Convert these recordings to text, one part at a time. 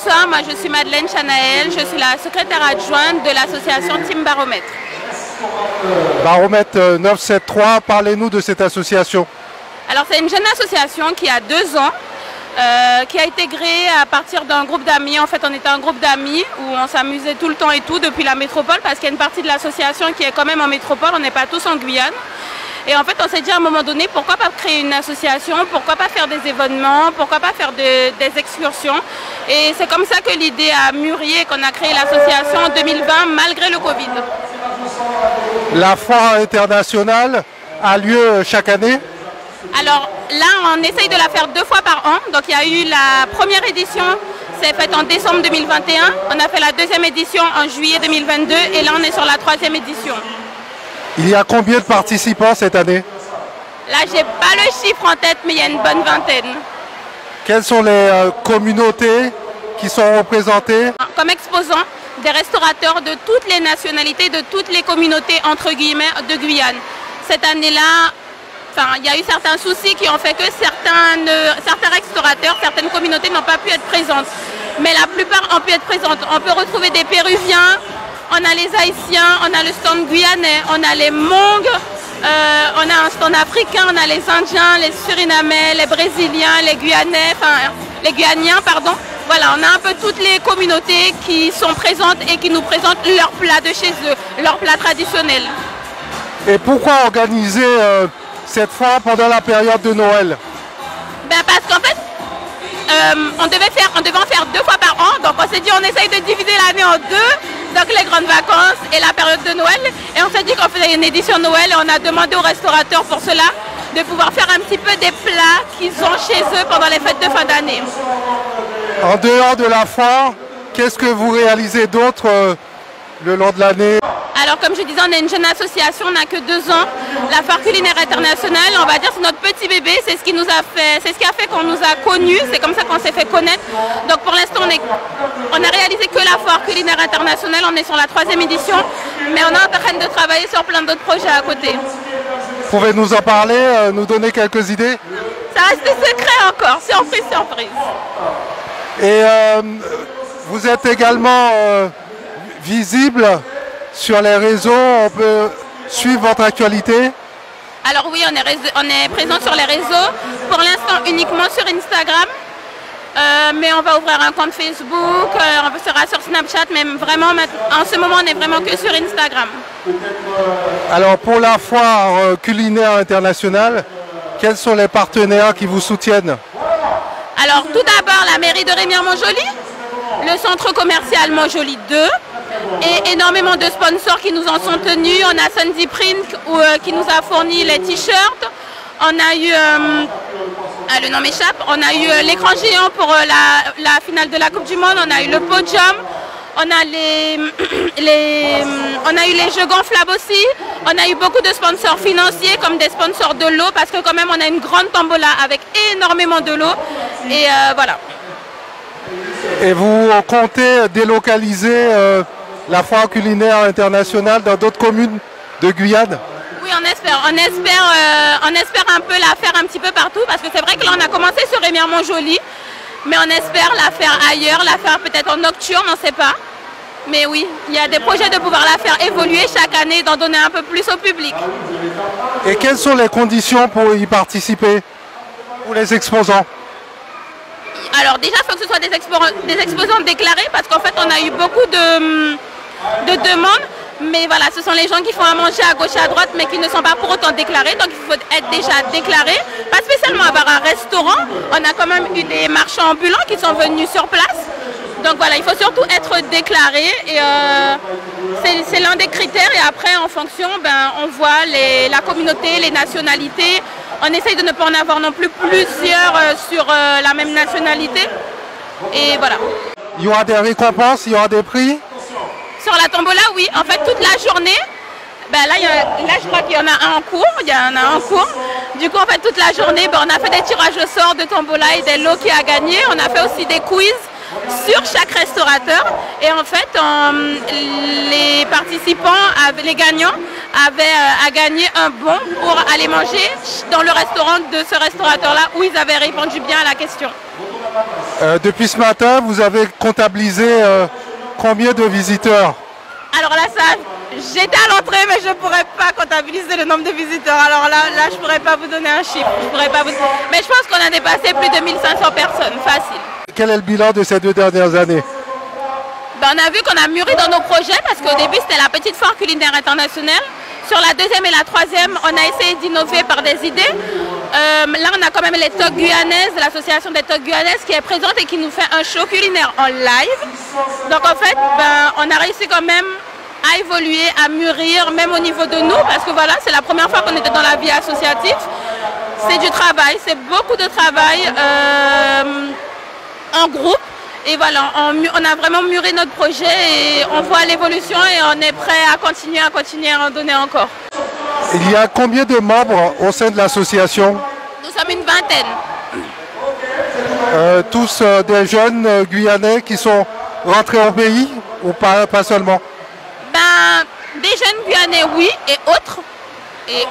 bonsoir, moi je suis Madeleine Chanaël, je suis la secrétaire adjointe de l'association Team Baromètre. Baromètre 973, parlez-nous de cette association. Alors c'est une jeune association qui a 2 ans, qui a été créée à partir d'un groupe d'amis. En fait on était un groupe d'amis où on s'amusait tout le temps et tout depuis la métropole, parce qu'il y a une partie de l'association qui est quand même en métropole, on n'est pas tous en Guyane. Et en fait, on s'est dit à un moment donné, pourquoi pas créer une association, pourquoi pas faire des événements, pourquoi pas faire des excursions. Et c'est comme ça que l'idée a mûri et qu'on a créé l'association en 2020, malgré le Covid. La foire internationale a lieu chaque année? Alors là, on essaye de la faire 2 fois par an. Donc il y a eu la première édition, c'est faite en décembre 2021. On a fait la 2e édition en juillet 2022 et là on est sur la 3e édition. Il y a combien de participants cette année? Là, j'ai pas le chiffre en tête, mais il y a une bonne vingtaine. Quelles sont les communautés qui sont représentées? Comme exposants, des restaurateurs de toutes les nationalités, de toutes les communautés entre guillemets de Guyane. Cette année-là, il y a eu certains soucis qui ont fait que certains restaurateurs, certaines communautés n'ont pas pu être présentes. Mais la plupart ont pu être présentes. On peut retrouver des Péruviens, on a les Haïtiens, on a le stand guyanais, on a les Hmong, on a un stand africain, on a les Indiens, les Surinamais, les Brésiliens, les Guyanais, les Guyanien, pardon. Voilà, on a un peu toutes les communautés qui sont présentes et qui nous présentent leurs plats de chez eux, leurs plats traditionnels. Et pourquoi organiser cette foire pendant la période de Noël? Parce qu'en fait, on devait en faire 2 fois par an, donc on s'est dit on essaye de diviser l'année en 2, donc les grandes vacances et la période de Noël, et on s'est dit qu'on faisait une édition Noël et on a demandé aux restaurateurs pour cela de pouvoir faire un petit peu des plats qu'ils ont chez eux pendant les fêtes de fin d'année. En dehors de la foire, qu'est-ce que vous réalisez d'autre le long de l'année? Alors comme je disais, on est une jeune association, on n'a que 2 ans. La foire culinaire internationale, on va dire c'est notre petit bébé, c'est ce qui a fait qu'on nous a connus, c'est comme ça qu'on s'est fait connaître. Donc pour l'instant on a réalisé que la foire culinaire internationale, on est sur la 3e édition, mais on est en train de travailler sur plein d'autres projets à côté. Pouvez nous en parler, nous donner quelques idées? Ça reste secret encore, surprise, surprise. Et vous êtes également visible sur les réseaux, on peut suivre votre actualité? Alors oui, on est présent sur les réseaux, pour l'instant uniquement sur Instagram, mais on va ouvrir un compte Facebook, on sera sur Snapchat, mais vraiment en ce moment on est vraiment que sur Instagram. Alors pour la foire culinaire internationale, quels sont les partenaires qui vous soutiennent? Alors tout d'abord la mairie de Remire-Montjoly, le centre commercial Montjoly 2, et énormément de sponsors qui nous en sont tenus. On a Sandy Print qui nous a fourni les t-shirts. On a eu, le nom m'échappe, on a eu l'écran géant pour la finale de la Coupe du Monde. On a eu le podium. On a on a eu les jeux gonflables aussi. On a eu beaucoup de sponsors financiers comme des sponsors de l'eau, parce que quand même on a une grande tombola avec énormément de l'eau. Et voilà. Et vous comptez délocaliser la foire culinaire internationale dans d'autres communes de Guyane? Oui, on espère un peu la faire un petit peu partout, parce que c'est vrai que là on a commencé sur Remire-Montjoly, mais on espère la faire ailleurs, la faire peut-être en nocturne, on ne sait pas. Mais oui, il y a des projets de pouvoir la faire évoluer chaque année, d'en donner un peu plus au public. Et quelles sont les conditions pour y participer, pour les exposants? Alors déjà, il faut que ce soit des exposants déclarés, parce qu'en fait on a eu beaucoup de demandes. Mais voilà, ce sont les gens qui font à manger à gauche et à droite, mais qui ne sont pas pour autant déclarés. Donc il faut être déjà déclaré. Pas spécialement avoir un restaurant. On a quand même eu des marchands ambulants qui sont venus sur place. Donc voilà, il faut surtout être déclaré. Et c'est l'un des critères. Et après, en fonction, on voit la communauté, les nationalités. On essaye de ne pas en avoir non plus plusieurs sur la même nationalité. Et voilà. Il y aura des récompenses, il y aura des prix? Sur la tombola, oui. En fait, toute la journée, là je crois qu'il y en a un en cours. Il y en a un en cours. Du coup, en fait, toute la journée, on a fait des tirages au sort de tombola et des lots qui a gagné. On a fait aussi des quiz sur chaque restaurateur. Et en fait, les participants, les gagnants, avaient à gagner un bon pour aller manger dans le restaurant de ce restaurateur-là où ils avaient répondu bien à la question. Depuis ce matin, vous avez comptabilisé combien de visiteurs? Alors là, j'étais à l'entrée, mais je ne pourrais pas comptabiliser le nombre de visiteurs. Alors là je ne pourrais pas vous donner un chiffre. Mais je pense qu'on a dépassé plus de 1500 personnes, facile. Quel est le bilan de ces 2 dernières années? Ben, on a vu qu'on a mûri dans nos projets parce qu'au début, c'était la petite foire culinaire internationale. Sur la 2e et la 3e, on a essayé d'innover par des idées. Là, on a quand même les TOC guyanaises, l'association des TOC guyanaises qui est présente et qui nous fait un show culinaire en live. Donc en fait, on a réussi quand même à évoluer, à mûrir, même au niveau de nous, parce que voilà, c'est la première fois qu'on était dans la vie associative. C'est du travail, c'est beaucoup de travail en groupe. Et voilà, on a vraiment mûri notre projet et on voit l'évolution et on est prêt à continuer à en donner encore. Il y a combien de membres au sein de l'association? Nous sommes une vingtaine. Tous des jeunes Guyanais qui sont rentrés au pays ou pas seulement? Des jeunes Guyanais, oui, et autres. Et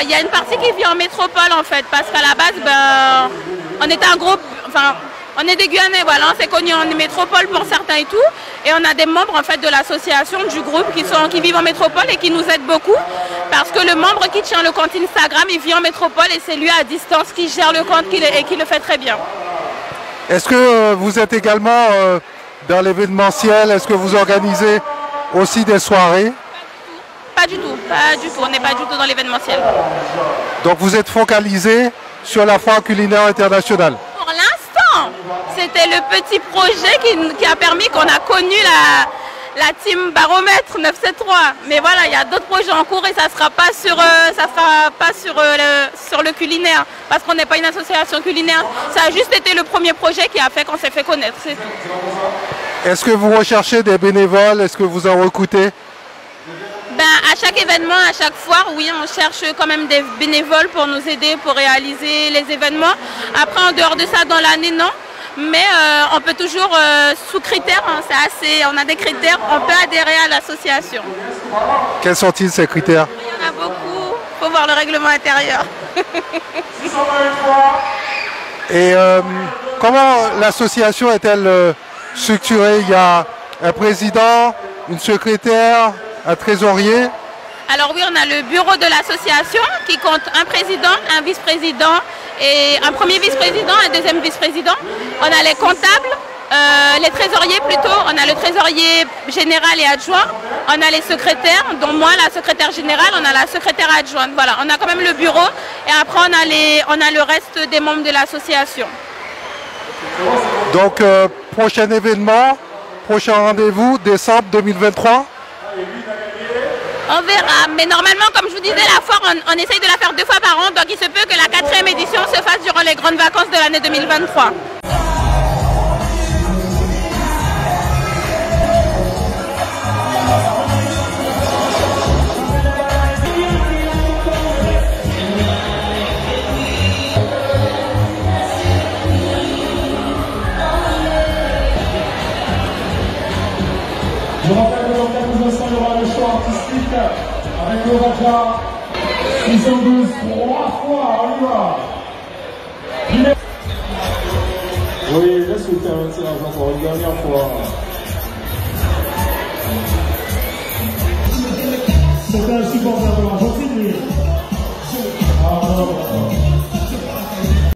il y a une partie qui vit en métropole en fait, parce qu'à la base, on était un groupe, on est des Guyanais, voilà, on s'est connus en métropole pour certains et tout. Et on a des membres en fait de l'association, du groupe qui vivent en métropole et qui nous aident beaucoup. Parce que le membre qui tient le compte Instagram, il vit en métropole et c'est lui à distance qui gère le compte et qui le fait très bien. Est-ce que vous êtes également dans l'événementiel? Est-ce que vous organisez aussi des soirées? Pas du tout. On n'est pas du tout dans l'événementiel. Donc vous êtes focalisé sur la foire culinaire internationale? Pour l'instant, c'était le petit projet qui a permis qu'on a connu la team Baromètre 973. Mais voilà, il y a d'autres projets en cours et ça ne sera pas sur le culinaire, parce qu'on n'est pas une association culinaire. Ça a juste été le premier projet qui a fait qu'on s'est fait connaître, c'est tout. Est-ce que vous recherchez des bénévoles? Est-ce que vous en recrutez? À chaque événement, à chaque foire, oui, on cherche quand même des bénévoles pour nous aider, pour réaliser les événements. Après, en dehors de ça, dans l'année, non. Mais on peut toujours, sous critères, on a des critères, on peut adhérer à l'association. Quels sont-ils ces critères? Il y en a beaucoup, il faut voir le règlement intérieur. Et comment l'association est-elle structurée? Il y a un président, une secrétaire, un trésorier? Alors oui, on a le bureau de l'association qui compte un président, un vice-président et un premier vice-président, un deuxième vice-président. On a les comptables, les trésoriers plutôt, on a le trésorier général et adjoint, on a les secrétaires, dont moi la secrétaire générale, on a la secrétaire adjointe. Voilà, on a quand même le bureau et après on a le reste des membres de l'association. Donc prochain événement, prochain rendez-vous, décembre 2023? On verra, mais normalement, comme je vous disais, la foire, on essaye de la faire 2 fois par an, donc il se peut que la 4e édition se fasse durant les grandes vacances de l'année 2023. Je rappelle que dans quelques instants, il y aura le show artistique avec le Raja. Saison 12, 3 fois, on y va. Oui, laisse-le faire un tirage encore une dernière fois. C'était un support.